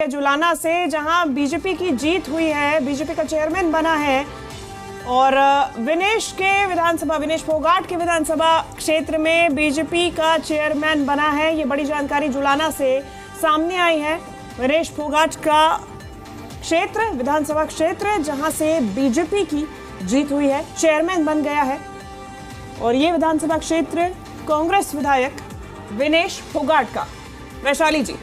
जुलाना से, जहां बीजेपी की जीत हुई है, बीजेपी का चेयरमैन बना है और विनेश फोगाट के विधानसभा क्षेत्र में बीजेपी का चेयरमैन बना है। ये बड़ी जानकारी जुलाना से सामने आई है। विनेश फोगाट का क्षेत्र, विधानसभा क्षेत्र जहां से बीजेपी की जीत हुई है, चेयरमैन बन गया है और ये विधानसभा क्षेत्र कांग्रेस विधायक विनेश फोगाट का। वैशाली जी,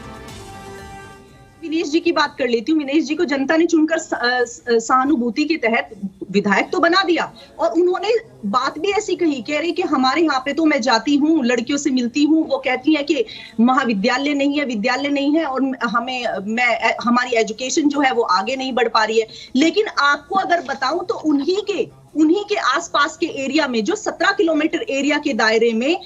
विनेश जी की बात कर लेती हूँ। विनेश जी को जनता ने चुनकर सहानुभूति के तहत विधायक तो बना दिया और उन्होंने बात भी ऐसी कही, कह रही कि हमारे यहाँ पे तो मैं जाती हूँ, लड़कियों से मिलती हूँ, वो कहती हैं कि महाविद्यालय नहीं है, विद्यालय नहीं है और हमारी एजुकेशन जो है वो आगे नहीं बढ़ पा रही है। लेकिन आपको अगर बताऊं तो उन्हीं के आसपास के एरिया में, जो 17 किलोमीटर एरिया के दायरे में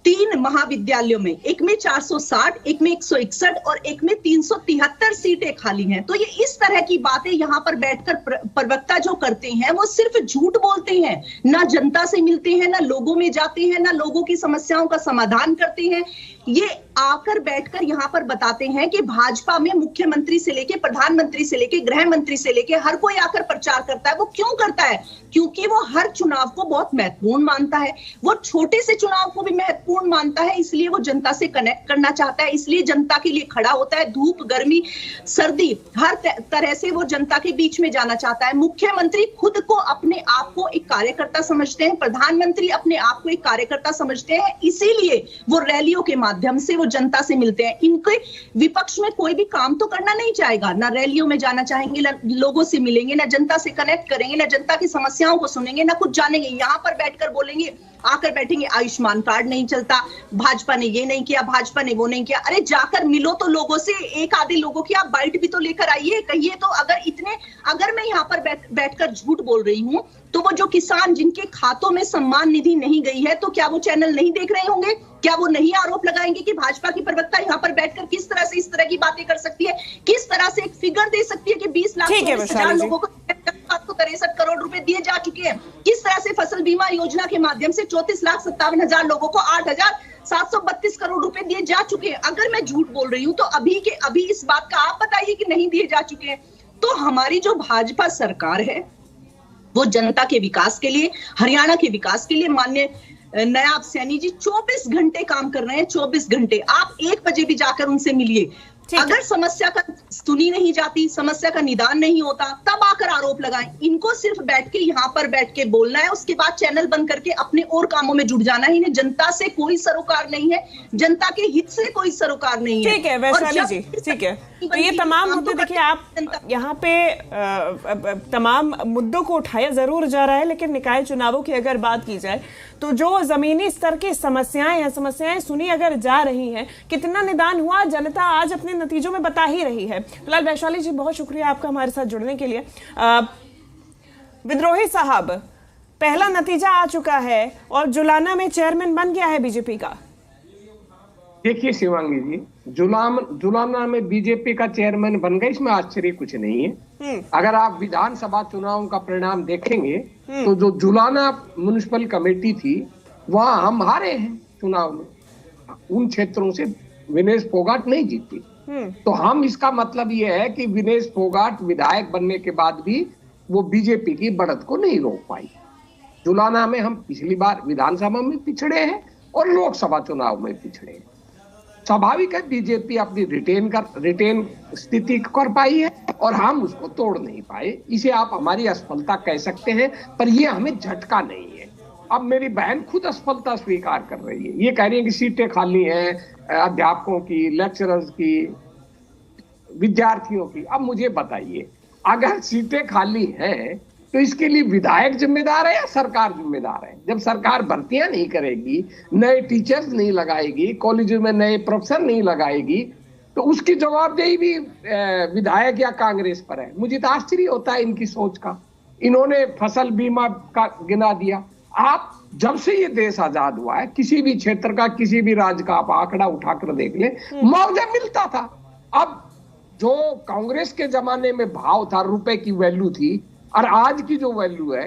3 महाविद्यालयों में, एक में 460, एक में 161 और एक में 373 सीटें खाली हैं। तो ये इस तरह की बातें यहाँ पर बैठकर प्रवक्ता जो करते हैं वो सिर्फ झूठ बोलते हैं, ना जनता से मिलते हैं, ना लोगों में जाते हैं, ना लोगों की समस्याओं का समाधान करते हैं। ये आकर बैठकर यहाँ पर बताते हैं कि भाजपा में मुख्यमंत्री से लेके प्रधानमंत्री से लेके गृह मंत्री से लेके हर कोई आकर प्रचार करता है। वो क्यों करता है? क्योंकि वो हर चुनाव को बहुत महत्वपूर्ण मानता है, वो छोटे से चुनाव को भी महत्वपूर्ण मानता है, इसलिए वो जनता से कनेक्ट करना चाहता है, इसलिए जनता के लिए खड़ा होता है। धूप, गर्मी, सर्दी, हर तरह से वो जनता के बीच में जाना चाहता है। मुख्यमंत्री खुद को अपने आप को एक कार्यकर्ता समझते हैं, प्रधानमंत्री अपने आप को एक कार्यकर्ता समझते हैं, इसीलिए वो रैलियों के माध्यम से वो जनता से मिलते हैं। इनके विपक्ष में कोई भी काम तो करना नहीं चाहेगा, ना रैलियों में जाना चाहेंगे, ना लोगों से मिलेंगे, ना जनता से कनेक्ट करेंगे, ना जनता की समस्याओं को सुनेंगे, ना कुछ जानेंगे। यहाँ पर बैठकर बोलेंगे, आकर बैठेंगे, आयुष्मान कार्ड नहीं चलता, भाजपा ने ये नहीं किया, भाजपा ने वो नहीं किया। अरे जाकर मिलो तो लोगों से, एक आधे लोगों की आप बाइट भी तो लेकर आइए, कहिए तो। अगर मैं यहाँ पर बैठकर झूठ बोल रही हूँ तो वो जो किसान जिनके खातों में सम्मान निधि नहीं गई है, तो क्या वो चैनल नहीं देख रहे होंगे? क्या वो नहीं आरोप लगाएंगे कि भाजपा की प्रवक्ता यहाँ पर बैठकर किस तरह से इस तरह की बातें कर सकती है, किस तरह से एक फिगर दे सकती है कि 20,40,000 लोगों को 63 करोड़ रुपए दिए जा चुके हैं, किस तरह से फसल बीमा योजना के माध्यम से 34,57,000 लोगों को 8,732 करोड़ रुपए दिए जा चुके हैं। अगर मैं झूठ बोल रही हूँ तो अभी के अभी इस बात का आप बताइए कि नहीं दिए जा चुके हैं। तो हमारी जो भाजपा सरकार है वो जनता के विकास के लिए, हरियाणा के विकास के लिए, माननीय नायब सैनी जी 24 घंटे काम कर रहे हैं। 24 घंटे आप 1 बजे भी जाकर उनसे मिलिए। अगर समस्या का सुनी नहीं जाती, समस्या का निदान नहीं होता, तब आकर आरोप लगाएं। इनको सिर्फ बैठ के यहाँ पर बैठ के बोलना है, उसके बाद चैनल बंद करके अपने और कामों में जुट जाना है। इन्हें जनता से कोई सरोकार नहीं है, जनता के हित से कोई सरोकार नहीं है। ठीक है वैशाली जी, ठीक है। तो ये तमाम मुद्दे, देखिए आप यहाँ पे तमाम मुद्दों को उठाया जरूर जा रहा है, लेकिन निकाय चुनावों की अगर बात की जाए तो जो जमीनी स्तर की समस्याएं हैं, समस्याएं सुनी अगर जा रही हैं, कितना निदान हुआ जनता आज अपने नतीजों में बता ही रही है। फिलहाल वैशाली जी, बहुत शुक्रिया आपका हमारे साथ जुड़ने के लिए। विद्रोही साहब, पहला नतीजा आ चुका है और जुलाना में चेयरमैन बन गया है बीजेपी का। देखिए शिवांगी जी, जुलाना में बीजेपी का चेयरमैन बन गया, इसमें आश्चर्य कुछ नहीं है। अगर आप विधानसभा चुनाव का परिणाम देखेंगे तो जो जुलाना म्युनिसिपल कमेटी थी वहां हम हारे हैं चुनाव में, उन क्षेत्रों से विनेश फोगाट नहीं जीती। तो हम, इसका मतलब यह है कि विनेश फोगाट विधायक बनने के बाद भी वो बीजेपी की बढ़त को नहीं रोक पाई। जुलाना में हम पिछली बार विधानसभा में पिछड़े हैं और लोकसभा चुनाव में पिछड़े हैं। स्वाभाविक है, बीजेपी अपनी रिटेन स्थिति कर पाई है और हम उसको तोड़ नहीं पाए। इसे आप हमारी असफलता कह सकते हैं, पर यह हमें झटका नहीं है। अब मेरी बहन खुद असफलता स्वीकार कर रही है, ये कह रही है कि सीटें खाली हैं, अध्यापकों की, लेक्चरर्स की, विद्यार्थियों की। अब मुझे बताइए, अगर सीटें खाली हैं तो इसके लिए विधायक जिम्मेदार है या सरकार जिम्मेदार है? जब सरकार भर्तियां नहीं करेगी, नए टीचर्स नहीं लगाएगी, कॉलेजों में नए प्रोफेसर नहीं लगाएगी, तो उसकी जवाबदेही भी विधायक या कांग्रेस पर है। मुझे तो आश्चर्य होता है इनकी सोच का। इन्होंने फसल बीमा का गिना दिया। आप जब से ये देश आजाद हुआ है, किसी भी क्षेत्र का, किसी भी राज्य का आप आंकड़ा उठाकर देख ले, मुआवजा मिलता था। अब जो कांग्रेस के जमाने में भाव था, रुपए की वैल्यू थी, और आज की जो वैल्यू है,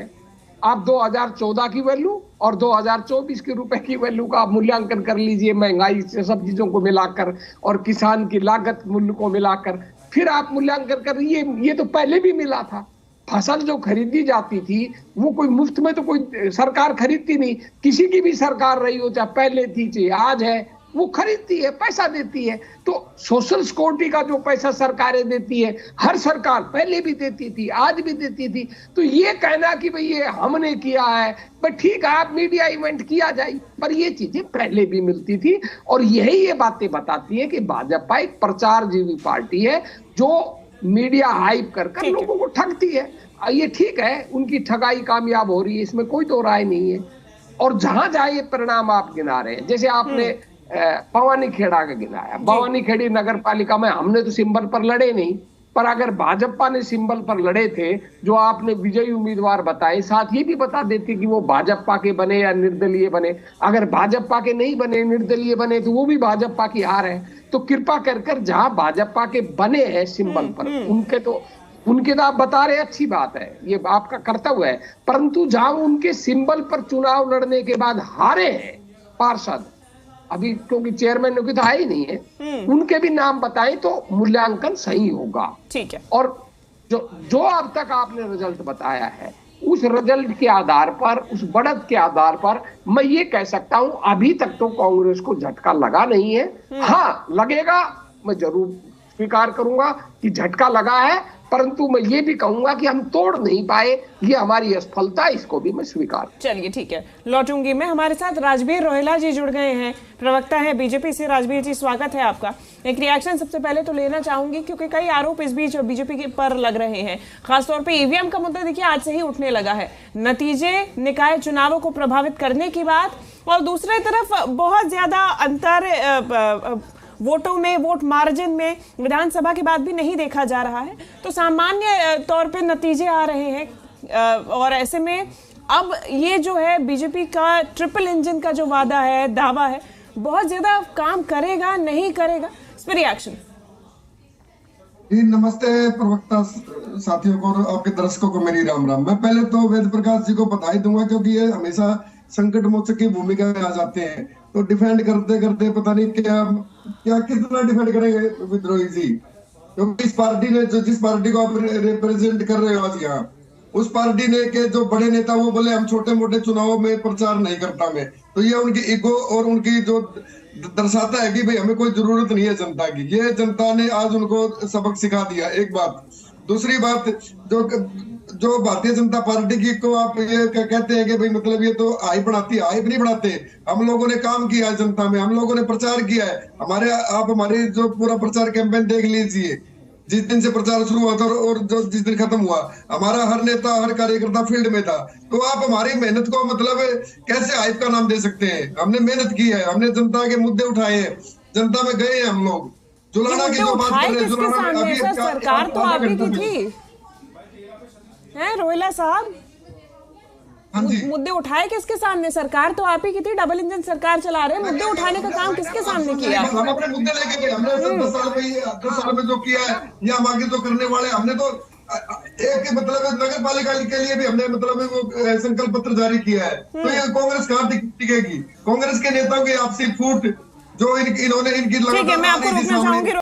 आप 2014 की वैल्यू और 2024 के रुपए की वैल्यू का आप मूल्यांकन कर लीजिए, महंगाई से सब चीजों को मिलाकर और किसान की लागत मूल्य को मिलाकर, फिर आप मूल्यांकन कर, ये तो पहले भी मिला था। फसल जो खरीदी जाती थी वो कोई मुफ्त में तो कोई सरकार खरीदती नहीं, किसी की भी सरकार रही हो, चाहे पहले थी चाहे आज है, वो खरीदती है, पैसा देती है। तो सोशल सिक्योरिटी का जो पैसा सरकारें देती है, हर सरकार पहले भी देती थी, आज भी देती थी। तो ये कहना कि भाई ये हमने किया है, पर ठीक है आप मीडिया इवेंट किया जाए, पर ये चीजें पहले भी मिलती थी। और यही ये बातें बताती है कि भाजपा एक प्रचार जीवी पार्टी है जो मीडिया हाइप कर लोगों को ठगती है। ये ठीक है, उनकी ठगाई कामयाब हो रही है, इसमें कोई दो राय नहीं है। और जहां जहां ये परिणाम आप गिना रहे हैं, जैसे आपने भवानी खेड़ा का गिनाया, भवानी खेड़ी नगर पालिका में हमने तो सिंबल पर लड़े नहीं, पर अगर भाजपा ने सिंबल पर लड़े थे, जो आपने विजयी उम्मीदवार बताए, साथ ये भी बता देते कि वो भाजपा के बने या निर्दलीय बने। अगर भाजपा के नहीं बने, निर्दलीय बने, तो वो भी भाजपा की हार है। तो कृपा कर जहां भाजपा के बने हैं सिंबल पर, उनके तो आप बता रहे, अच्छी बात है, ये आपका कर्तव्य है। परंतु जहां उनके सिंबल पर चुनाव लड़ने के बाद हारे हैं पार्षद, अभी क्योंकि चेयरमैन की तो है ही नहीं है, उनके भी नाम बताएं तो मूल्यांकन सही होगा। ठीक है। और जो अब तक आपने रिजल्ट बताया है, उस रिजल्ट के आधार पर, उस बढ़त के आधार पर मैं ये कह सकता हूं अभी तक तो कांग्रेस को झटका लगा नहीं है। हाँ, लगेगा, मैं जरूर स्वीकार करूंगा कि झटका लगा है, परंतु मैं ये भी कहूंगा कि हम तोड़ नहीं पाए, ये हमारी असफलता, इसको भी मैं स्वीकार। चलिए ठीक है, लौटूंगी मैं। हमारे साथ राजबीर रोहिला जी जुड़ गए हैं, प्रवक्ता है बीजेपी से। राजबीर जी, स्वागत है आपका। एक रिएक्शन सबसे पहले तो लेना चाहूंगी, क्योंकि कई आरोप इस बीच बीजेपी पर लग रहे हैं, खासतौर पे ईवीएम का मुद्दा देखिए आज से ही उठने लगा है, नतीजे निकाय चुनावों को प्रभावित करने की बात, और दूसरी तरफ बहुत ज्यादा अंतर वोटों में, वोट मार्जिन में विधानसभा के बाद भी नहीं देखा जा रहा है। तो सामान्य तौर पे नतीजे आ रहे हैं, और ऐसे में अब ये जो है बीजेपी का ट्रिपल इंजन का जो वादा है, दावा है, बहुत ज्यादा काम करेगा नहीं करेगा, इस पर रिएक्शन। जी नमस्ते प्रवक्ता साथियों को और आपके दर्शकों को मेरी राम राम। मैं पहले तो वेद प्रकाश जी को बधाई दूंगा, क्योंकि ये हमेशा संकट मोचक की भूमिका में आ जाते हैं, तो डिफेंड करते करते पता नहीं क्या कितना डिफेंड करेंगे विद्रोही जी, क्योंकि इस पार्टी ने जिस पार्टी को आप रिप्रेजेंट कर रहे हो आज यहाँ, उस पार्टी ने के जो बड़े नेता वो बोले हम छोटे मोटे चुनावों में प्रचार नहीं करता मैं, तो ये उनकी ईगो और उनकी जो दर्शाता है कि भाई हमें कोई जरूरत नहीं है जनता की। ये जनता ने आज उनको सबक सिखा दिया, एक बात। दूसरी बात, जो भारतीय जनता पार्टी की को आप ये कहते हैं कि भाई मतलब ये तो हाइप बढ़ाती है, हाइप नहीं बढ़ाते। हम लोगों ने काम किया है जनता में, हम लोगों ने प्रचार किया है। आप हमारे जो पूरा प्रचार कैंपेन देख लीजिए, जिस दिन से प्रचार शुरू हुआ था और जो जिस दिन खत्म हुआ, हमारा हर नेता हर कार्यकर्ता फील्ड में था। तो आप हमारी मेहनत को मतलब कैसे हाइप का नाम दे सकते हैं? हमने मेहनत की है, हमने जनता के मुद्दे उठाए हैं, जनता में गए हैं हम लोग। जुलाना की जो बात कर रहे हैं, सरकार तो आपकी की थी है रोहिला साहब, मुद्दे उठाए किसके सामने? सरकार तो आप ही की थी, डबल इंजन सरकार चला रहे हैं, मुद्दे उठाने का काम किसके सामने किया? हम अपने मुद्दे लेके गए, हमने 10 साल में जो किया है या हम आगे जो करने वाले, हमने तो एक मतलब नगर पालिका के लिए भी हमने मतलब वो संकल्प पत्र जारी किया है। तो ये कांग्रेस कहाँ टिकेगी? कांग्रेस के नेताओं की आपसी फूट जो इन्होंने इनकी ठीक है, मैं आपको रोकना चाहूंगी।